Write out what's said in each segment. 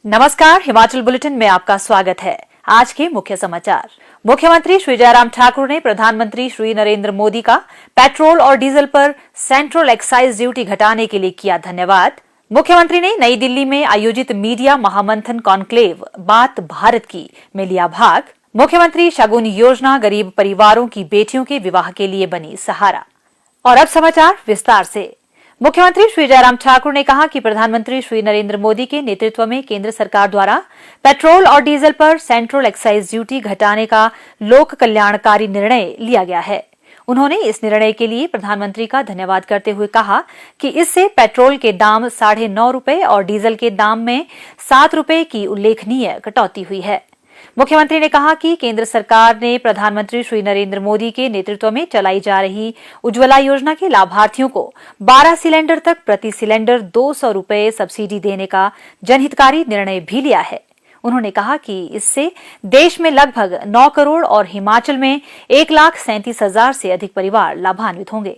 नमस्कार, हिमाचल बुलेटिन में आपका स्वागत है। आज के मुख्य समाचार। मुख्यमंत्री श्री जयराम ठाकुर ने प्रधानमंत्री श्री नरेंद्र मोदी का पेट्रोल और डीजल पर सेंट्रल एक्साइज ड्यूटी घटाने के लिए किया धन्यवाद। मुख्यमंत्री ने नई दिल्ली में आयोजित मीडिया महामंथन कॉन्क्लेव बात भारत की में लिया भाग। मुख्यमंत्री शगुन योजना गरीब परिवारों की बेटियों के विवाह के लिए बनी सहारा। और अब समाचार विस्तार से। मुख्यमंत्री श्री जयराम ठाकुर ने कहा कि प्रधानमंत्री श्री नरेंद्र मोदी के नेतृत्व में केंद्र सरकार द्वारा पेट्रोल और डीजल पर सेंट्रल एक्साइज ड्यूटी घटाने का लोक कल्याणकारी निर्णय लिया गया है। उन्होंने इस निर्णय के लिए प्रधानमंत्री का धन्यवाद करते हुए कहा कि इससे पेट्रोल के दाम 9.5 रुपए और डीजल के दाम में 7 रुपए की उल्लेखनीय कटौती हुई है। मुख्यमंत्री ने कहा कि केंद्र सरकार ने प्रधानमंत्री श्री नरेंद्र मोदी के नेतृत्व में चलाई जा रही उज्ज्वला योजना के लाभार्थियों को 12 सिलेंडर तक प्रति सिलेंडर 200 रुपए सब्सिडी देने का जनहितकारी निर्णय भी लिया है। उन्होंने कहा कि इससे देश में लगभग 9 करोड़ और हिमाचल में 1,37,000 से अधिक परिवार लाभान्वित होंगे।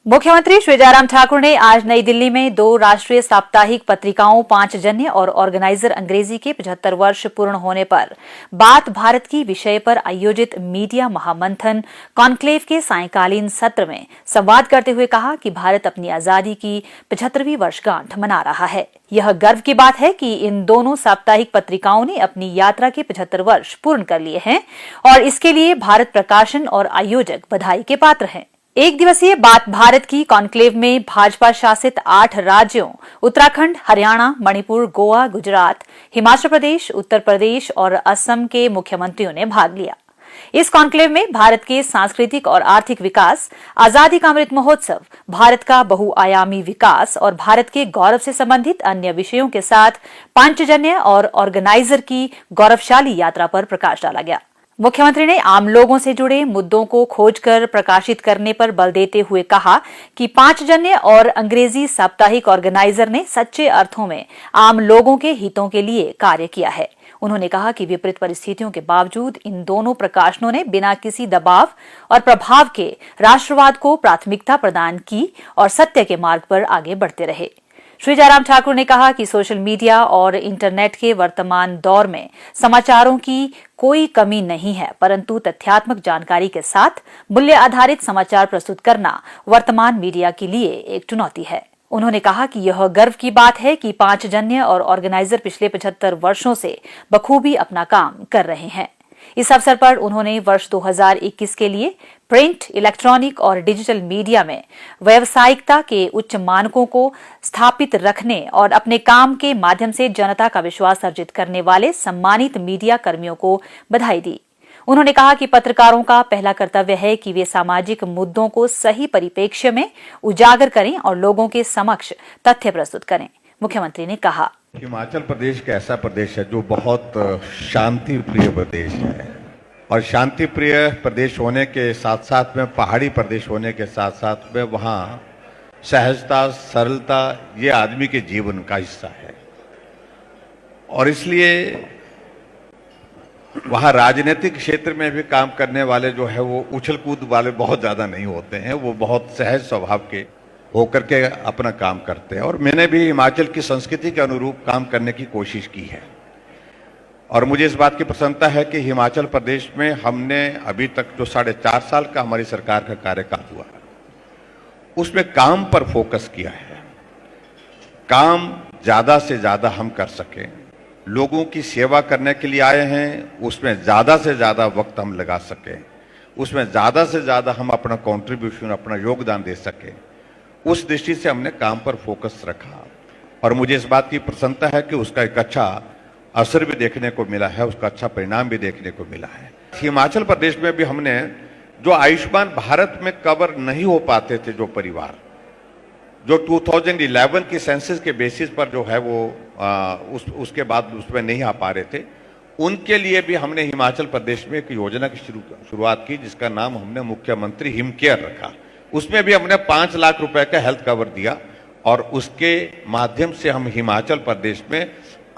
मुख्यमंत्री श्री जयराम ठाकुर ने आज नई दिल्ली में 2 राष्ट्रीय साप्ताहिक पत्रिकाओं पांचजन्य और ऑर्गेनाइजर अंग्रेजी के 75 वर्ष पूर्ण होने पर बात भारत की विषय पर आयोजित मीडिया महामंथन कॉन्क्लेव के सायंकालीन सत्र में संवाद करते हुए कहा कि भारत अपनी आजादी की 75वीं वर्षगांठ मना रहा है। यह गर्व की बात है कि इन दोनों साप्ताहिक पत्रिकाओं ने अपनी यात्रा के 75 वर्ष पूर्ण कर लिए हैं और इसके लिए भारत प्रकाशन और आयोजक बधाई के पात्र हैं। एक दिवसीय बात भारत की कॉन्क्लेव में भाजपा शासित 8 राज्यों उत्तराखंड, हरियाणा, मणिपुर, गोवा, गुजरात, हिमाचल प्रदेश, उत्तर प्रदेश और असम के मुख्यमंत्रियों ने भाग लिया। इस कॉन्क्लेव में भारत के सांस्कृतिक और आर्थिक विकास, आजादी का अमृत महोत्सव, भारत का बहुआयामी विकास और भारत के गौरव से संबंधित अन्य विषयों के साथ पांचजन्य और ऑर्गेनाइजर की गौरवशाली यात्रा पर प्रकाश डाला गया। मुख्यमंत्री ने आम लोगों से जुड़े मुद्दों को खोजकर प्रकाशित करने पर बल देते हुए कहा कि पांचजन्य और अंग्रेजी साप्ताहिक ऑर्गेनाइजर ने सच्चे अर्थों में आम लोगों के हितों के लिए कार्य किया है। उन्होंने कहा कि विपरीत परिस्थितियों के बावजूद इन दोनों प्रकाशनों ने बिना किसी दबाव और प्रभाव के राष्ट्रवाद को प्राथमिकता प्रदान की और सत्य के मार्ग पर आगे बढ़ते रहे। श्री जयराम ठाकुर ने कहा कि सोशल मीडिया और इंटरनेट के वर्तमान दौर में समाचारों की कोई कमी नहीं है, परंतु तथ्यात्मक जानकारी के साथ मूल्य आधारित समाचार प्रस्तुत करना वर्तमान मीडिया के लिए एक चुनौती है। उन्होंने कहा कि यह गर्व की बात है कि पांचजन्य और ऑर्गेनाइजर पिछले 75 वर्षों से बखूबी अपना काम कर रहे हैं। इस अवसर पर उन्होंने वर्ष 2021 के लिए प्रिंट, इलेक्ट्रॉनिक और डिजिटल मीडिया में व्यावसायिकता के उच्च मानकों को स्थापित रखने और अपने काम के माध्यम से जनता का विश्वास अर्जित करने वाले सम्मानित मीडिया कर्मियों को बधाई दी। उन्होंने कहा कि पत्रकारों का पहला कर्तव्य है कि वे सामाजिक मुद्दों को सही परिप्रेक्ष्य में उजागर करें और लोगों के समक्ष तथ्य प्रस्तुत करें। मुख्यमंत्री ने कहा, हिमाचल प्रदेश एक ऐसा प्रदेश है जो बहुत शांति प्रिय प्रदेश है और शांति प्रिय प्रदेश होने के साथ साथ में पहाड़ी प्रदेश होने के साथ साथ में वहाँ सहजता, सरलता ये आदमी के जीवन का हिस्सा है और इसलिए वहाँ राजनीतिक क्षेत्र में भी काम करने वाले जो है वो उछल कूद वाले बहुत ज़्यादा नहीं होते हैं, वो बहुत सहज स्वभाव के होकर के अपना काम करते हैं और मैंने भी हिमाचल की संस्कृति के अनुरूप काम करने की कोशिश की है और मुझे इस बात की प्रसन्नता है कि हिमाचल प्रदेश में हमने अभी तक जो 4.5 साल का हमारी सरकार का कार्यकाल हुआ उसमें काम पर फोकस किया है। काम ज़्यादा से ज़्यादा हम कर सकें, लोगों की सेवा करने के लिए आए हैं, उसमें ज़्यादा से ज़्यादा वक्त हम लगा सकें, उसमें ज़्यादा से ज़्यादा हम अपना कॉन्ट्रीब्यूशन, अपना योगदान दे सकें, उस दृष्टि से हमने काम पर फोकस रखा और मुझे इस बात की प्रसन्नता है कि उसका एक अच्छा असर भी देखने को मिला है, उसका अच्छा परिणाम भी देखने को मिला है। हिमाचल प्रदेश में भी हमने जो आयुष्मान भारत में कवर नहीं हो पाते थे जो परिवार, जो 2011 की सेंसस के बेसिस पर जो है वो उसके बाद उसमें नहीं आ पा रहे थे, उनके लिए भी हमने हिमाचल प्रदेश में एक योजना की शुरुआत की जिसका नाम हमने मुख्यमंत्री हिम केयर रखा। उसमें भी हमने 5 लाख रुपए का हेल्थ कवर दिया और उसके माध्यम से हम हिमाचल प्रदेश में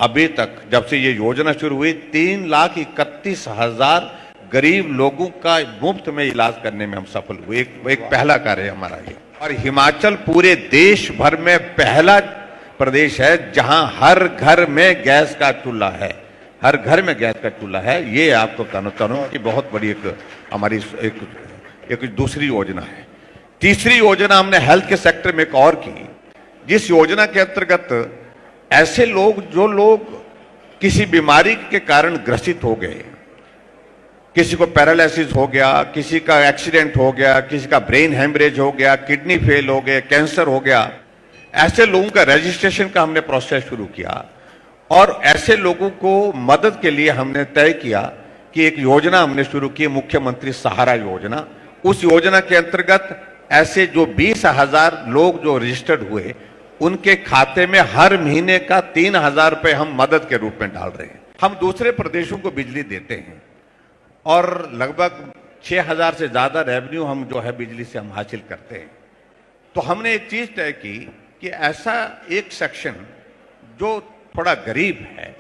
अभी तक जब से ये योजना शुरू हुई 3,31,000 गरीब लोगों का मुफ्त में इलाज करने में हम सफल हुए। एक पहला कार्य हमारा ये और हिमाचल पूरे देश भर में पहला प्रदेश है जहां हर घर में गैस का चूल्हा है, हर घर में गैस का चूल्हा है। ये आपको बताना चाहूँ कि बहुत बड़ी एक हमारी एक दूसरी योजना है। तीसरी योजना हमने हेल्थ के सेक्टर में एक और की, जिस योजना के अंतर्गत ऐसे लोग जो लोग किसी बीमारी के कारण ग्रसित हो गए, किसी को पैरालिसिस हो गया, किसी का एक्सीडेंट हो गया, किसी का ब्रेन हेमरेज हो गया, किडनी फेल हो गए, कैंसर हो गया, ऐसे लोगों का रजिस्ट्रेशन का हमने प्रोसेस शुरू किया और ऐसे लोगों को मदद के लिए हमने तय किया कि एक योजना हमने शुरू की, मुख्यमंत्री सहारा योजना। उस योजना के अंतर्गत ऐसे जो 20,000 लोग जो रजिस्टर्ड हुए, उनके खाते में हर महीने का 3,000 रुपए हम मदद के रूप में डाल रहे हैं। हम दूसरे प्रदेशों को बिजली देते हैं और लगभग 6,000 से ज्यादा रेवेन्यू हम जो है बिजली से हम हासिल करते हैं। तो हमने एक चीज तय की कि ऐसा एक सेक्शन जो थोड़ा गरीब है,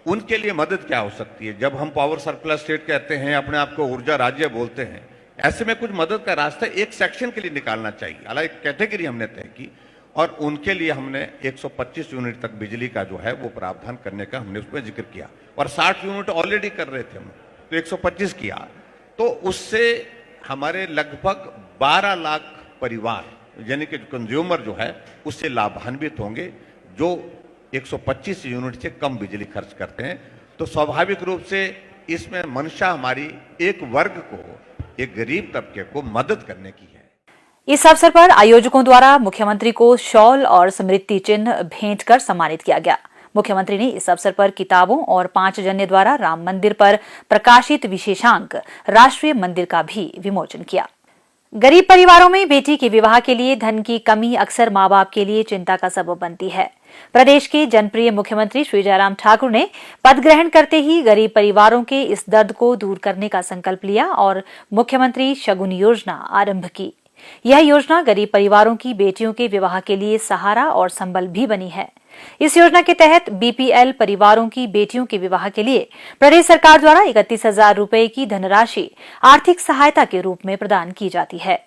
उनके लिए मदद क्या हो सकती है। जब हम पावर सरप्लस स्टेट कहते हैं, अपने आप को ऊर्जा राज्य बोलते हैं, ऐसे में कुछ मदद का रास्ता एक सेक्शन के लिए निकालना चाहिए। अलग एक कैटेगरी हमने तय की और उनके लिए हमने 125 यूनिट तक बिजली का जो है वो प्रावधान करने का हमने उसमें जिक्र किया और 60 यूनिट ऑलरेडी कर रहे थे हम, तो 125 किया। तो उससे हमारे लगभग 12 लाख परिवार यानी कि कंज्यूमर जो है उससे लाभान्वित होंगे, जो 125 यूनिट से कम बिजली खर्च करते हैं। तो स्वाभाविक रूप से इसमें मंशा हमारी एक वर्ग को, एक गरीब तबके को मदद करने की है। इस अवसर पर आयोजकों द्वारा मुख्यमंत्री को शॉल और स्मृति चिन्ह भेंट कर सम्मानित किया गया। मुख्यमंत्री ने इस अवसर पर किताबों और 5 जन्य द्वारा राम मंदिर पर प्रकाशित विशेषांक राष्ट्रीय मंदिर का भी विमोचन किया। गरीब परिवारों में बेटी के विवाह के लिए धन की कमी अक्सर मां बाप के लिए चिंता का सबब बनती है। प्रदेश के जनप्रिय मुख्यमंत्री श्री जयराम ठाकुर ने पद ग्रहण करते ही गरीब परिवारों के इस दर्द को दूर करने का संकल्प लिया और मुख्यमंत्री शगुन योजना आरंभ की। यह योजना गरीब परिवारों की बेटियों के विवाह के लिए सहारा और संबल भी बनी है। इस योजना के तहत बीपीएल परिवारों की बेटियों के विवाह के लिए प्रदेश सरकार द्वारा 31,000 रुपए की धनराशि आर्थिक सहायता के रूप में प्रदान की जाती है।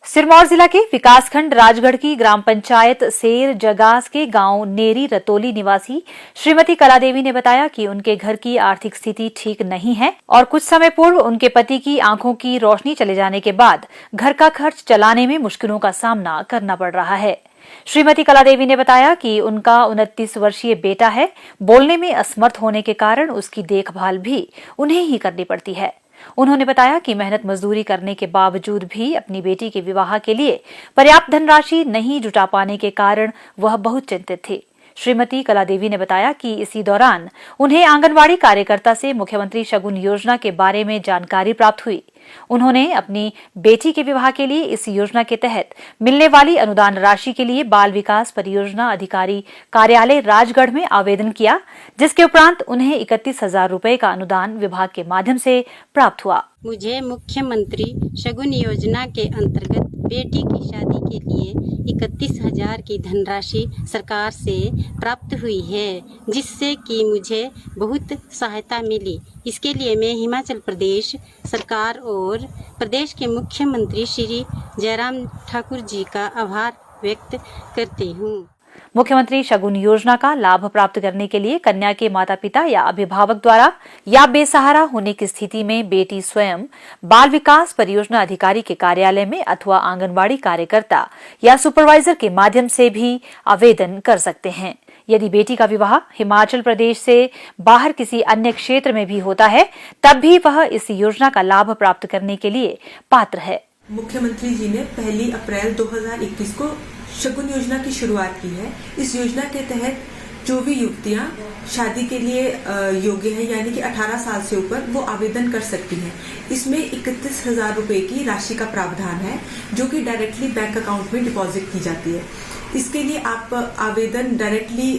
सिरमौर जिला के विकासखंड राजगढ़ की ग्राम पंचायत सेर जगास के गांव नेरी रतोली निवासी श्रीमती कलादेवी ने बताया कि उनके घर की आर्थिक स्थिति ठीक नहीं है और कुछ समय पूर्व उनके पति की आंखों की रोशनी चले जाने के बाद घर का खर्च चलाने में मुश्किलों का सामना करना पड़ रहा है। श्रीमती कलादेवी ने बताया कि उनका 29 वर्षीय बेटा है। बोलने में असमर्थ होने के कारण उसकी देखभाल भी उन्हें ही करनी पड़ती है। उन्होंने बताया कि मेहनत मजदूरी करने के बावजूद भी अपनी बेटी के विवाह के लिए पर्याप्त धनराशि नहीं जुटा पाने के कारण वह बहुत चिंतित थी। श्रीमती कलादेवी ने बताया कि इसी दौरान उन्हें आंगनवाड़ी कार्यकर्ता से मुख्यमंत्री शगुन योजना के बारे में जानकारी प्राप्त हुई। उन्होंने अपनी बेटी के विवाह के लिए इस योजना के तहत मिलने वाली अनुदान राशि के लिए बाल विकास परियोजना अधिकारी कार्यालय राजगढ़ में आवेदन किया, जिसके उपरांत उन्हें 31,000 रुपए का अनुदान विभाग के माध्यम से प्राप्त हुआ। मुझे मुख्यमंत्री शगुन योजना के अंतर्गत बेटी की शादी के लिए 31,000 की धनराशि सरकार से प्राप्त हुई है, जिससे कि मुझे बहुत सहायता मिली। इसके लिए मैं हिमाचल प्रदेश सरकार और प्रदेश के मुख्यमंत्री श्री जयराम ठाकुर जी का आभार व्यक्त करती हूँ। मुख्यमंत्री शगुन योजना का लाभ प्राप्त करने के लिए कन्या के माता पिता या अभिभावक द्वारा या बेसहारा होने की स्थिति में बेटी स्वयं बाल विकास परियोजना अधिकारी के कार्यालय में अथवा आंगनबाड़ी कार्यकर्ता या सुपरवाइजर के माध्यम से भी आवेदन कर सकते हैं। यदि बेटी का विवाह हिमाचल प्रदेश से बाहर किसी अन्य क्षेत्र में भी होता है, तब भी वह इस योजना का लाभ प्राप्त करने के लिए पात्र है। मुख्यमंत्री जी ने 1 अप्रैल 2021 को शगुन योजना की शुरुआत की है। इस योजना के तहत जो भी युवतियां शादी के लिए योग्य है, यानी कि 18 साल से ऊपर, वो आवेदन कर सकती हैं। इसमें 31,000 रुपए की राशि का प्रावधान है, जो कि डायरेक्टली बैंक अकाउंट में डिपॉजिट की जाती है। इसके लिए आप आवेदन डायरेक्टली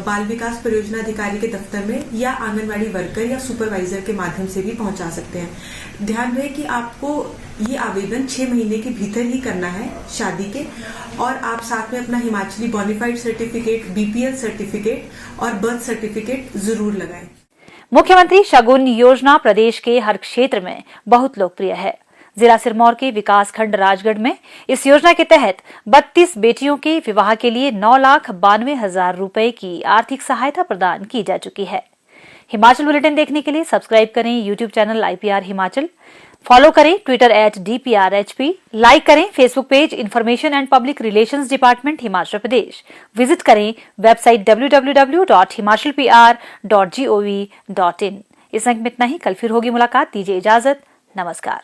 बाल विकास परियोजना अधिकारी के दफ्तर में या आंगनवाड़ी वर्कर या सुपरवाइजर के माध्यम से भी पहुंचा सकते हैं। ध्यान रहे कि आपको ये आवेदन 6 महीने के भीतर ही करना है शादी के, और आप साथ में अपना Himachali bonafide certificate, BPL certificate और बर्थ सर्टिफिकेट जरूर लगाएं। मुख्यमंत्री शगुन योजना प्रदेश के हर क्षेत्र में बहुत लोकप्रिय है। जिला सिरमौर के विकास खंड राजगढ़ में इस योजना के तहत 32 बेटियों के विवाह के लिए 9,92,000 रुपए की आर्थिक सहायता प्रदान की जा चुकी है। हिमाचल बुलेटिन देखने के लिए सब्सक्राइब करें YouTube channel IPR Himachal, follow करें ट्विटर @DPRHP, लाइक करें Facebook page information and public relations department Himachal Pradesh, visit करें वेबसाइट www.himachalpr.gov.in। इस अंक में इतना ही, कल फिर होगी मुलाकात, दीजिए इजाजत, नमस्कार।